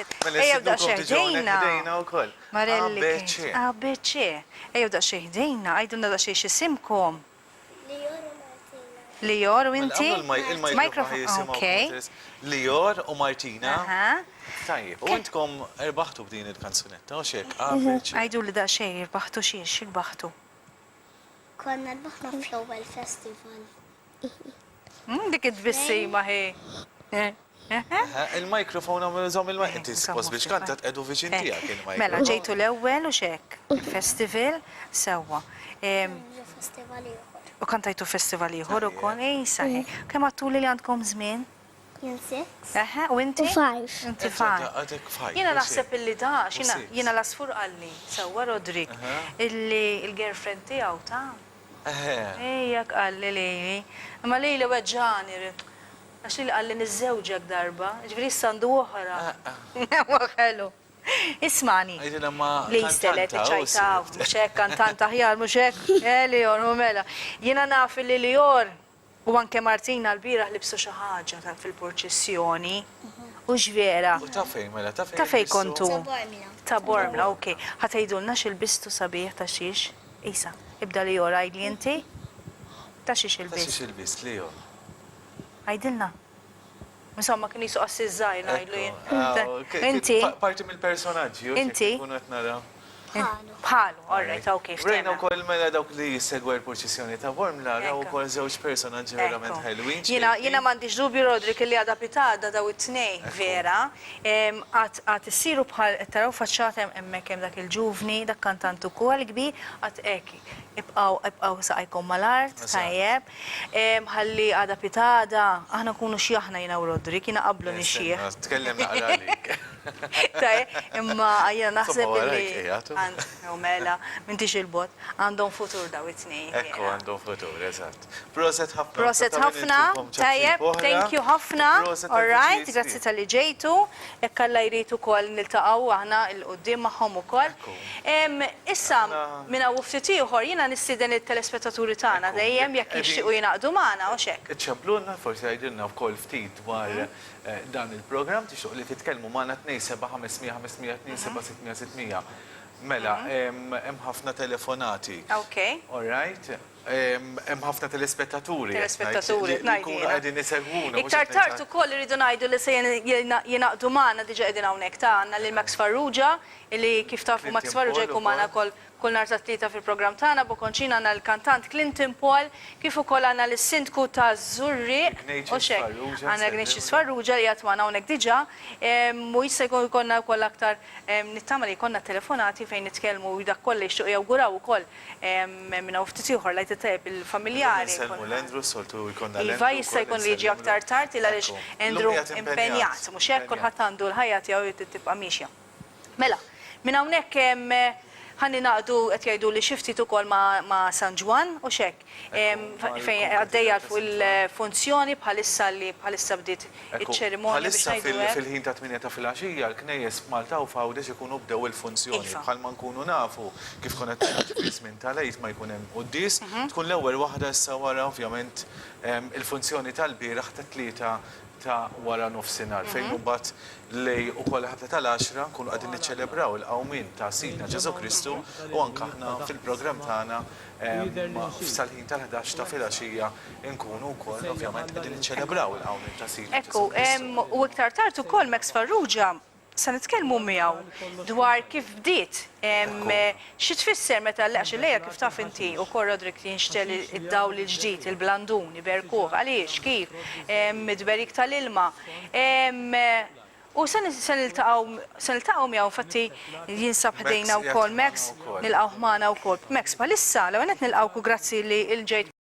Ejjew daqsxejn ħdejna. Ħdejna wkoll. Marelli. ABC. ABC. Ejjew daqsxejn ħdejna, għajdulna daqsxejn x'isimkom. Lior u inti? Il-mikrofon. Okay. Lior u Martina. Aha. Tajjeb, u intkom erbaħtu b'din il-kanzunetta, u xek, ABC. Għajdu li daqsxejn irbaħtu xiex, irbaħtu. Konna l-baħna fl-ewwel festival. Dik id-bissima ħi. Il-mikrofon għamil zom il-mikrofon, suppos biex kantat edu viċin tijak il-mikrofon. Mela, ġejtu l-ewwel u xek, il-festival, sewa. Festival ieħor. U kantajtu festival ieħor ukoll, saħi. Kemm għattu li għandkom żmien? Jien 6. Aha, u inti? 5. Inti 5. Għadek 5. Jiena naħseb illi dax, jiena l-asfur qalli, sewa Rodrik, illi il-girlfriend tiegħu ta' ejjak qalli li. Imma li weġġani, għax li qalli niżżewġek darba, ġifieri sandu oħra. Ħelu. Ismani, li jistelet iċċajtaw, muxek, kantant aħjar, muxek, Lior, u mela. Jiena naf li Lior u anke Martina l-biraħ libsu xi ħaġa fil-proċessjoni. U ġvera. U ta' fejn, mela, ta' fejn. Ta' fejn kontu? Ta' Bormla, ok. Ħatajdulna xil-bistu sabiħ ta' xiex? Isa, ibda Lior, għajdli inti? Ta' xiex Ta' il-bist? xiex il-bist, Lior. Għajdilna. Insomma, kien jisu għassizzaj, għajdlu jien. Inti? Parti mill-personaġġi. Inti? Kunet nara. Bħalu, alright, ok, Rejna ftemna. u koll mela dawk li jissegwa l-proċessjoni ta' Bormla, raw u koll zewġ personaġġi verament ħelwin. Jina mandiġ dubju Rodrik li għada pitada daw it-tnej, vera. Għat issiru bħal, taraw faċċat emmek dak il-ġuvni, dak kantant ukoll kbir, għat eki. Ibqaw saqajkom mal-art, tajjeb. Ħalli għada pitada, aħna kunu xieħna jina u Rodrik, jina qablu nixieħ. Tkellem naqra għalik. Imma jina naħseb Insomma, li. warajk, ejjatu. Mela, mintix il-bot, għandhom futur daw it-tnej. Ekku, għandhom futur, eżatt. Proset ħafna. Proset ħafna, tajjeb, thank you ħafna, all right, grazzi tal-li ġejtu, ekkalla jritu kol nil-taqaw aħna il-qoddim maħħom u kol. Issa, minna u ftiti uħor, jina nistiden il-telespettaturi tana, dejjem jek jixtiqu jinaqdu maħna, u xek. Iċċablunna, forsi għajdilna wkoll ftit dwar dan il-program, tixuq li titkellmu maħna 2-7-500-500-2-7-600. Mela, hemm ħafna telefonati. Ok. All right. Hemm ħafna telespettaturi. Telespettaturi, ngħidu. Qegħdin isegwuna. Iktar tard ukoll irridu ngħidu li se jinaqdu magħna diġà qegħdin hawnhekk tagħna lil Max Farrugia, li kif tafu Max Farrugia jkun magħna kull nhar tat-tlieta fil-programm tagħna, Bokonċin għandna l-kantant Clinton Paul, kif ukoll għandna l-sindku ta' Żurriq u xek. Għandna Ignatius Farrugia li qatt magħna hawnhekk diġà, u jista' jkollna wkoll aktar nittama li jkollna telefonati fejn nitkellmu dak kollha jixtiequ jawguraw ukoll minn ftit ieħor lajt tajb il-familjari. Nselmu l-Endru soltu jkollna Iva jista' jkun li jiġi aktar tard il għaliex Endru impenjat, mhux hekk kulħadd għandu l-ħajja tiegħu tibqa' mixja. Mela, minn hawnhekk ħanni naqdu qed jgħidu li xi ftit ukoll ma' San Ġwan u xek. Fejn għaddejja fuq il-funzjoni bħalissa li bħalissa bdiet iċ-ċerimonja biex ngħidu fil-ħin ta' 8 ta' filgħaxija l-knejjes Malta u Fawdex ikunu bdew il-funzjoni. Bħalma nkunu nafu kif konet fil-żmien tal-għid ma jkun hemm qudies, tkun l-ewwel waħda issa wara ovvjament il-funzjoni tal-bieraħ ta' tlieta ta' wara nofsinhar fejn mbagħad li wkoll ħabta tal-10 nkunu qegħdin niċċelebraw il-qawmien ta' Sidna Ġesu Kristu u anke aħna fil-programm tagħna f'sal-ħin tal-11 ta' filgħaxija nkunu wkoll ovvjament qegħdin niċċelebraw il-qawmien ta' Sidna Ġesu Kristu. U iktar tard ukoll Max Farrugia sa nitkellmu miegħu dwar kif bdiet xi tfisser meta laqx lejja kif taf inti wkoll Rodrik li jinxtel id-dawl il-ġdid il-blandun, iberkuh, għaliex kif midberik tal-ilma. U se niltaqgħu miegħu fatti jinsab ħdejna wkoll Max nilqgħu ħmana wkoll. Max bħalissa l-ewwel qed nilqgħuku grazzi li l-ġejt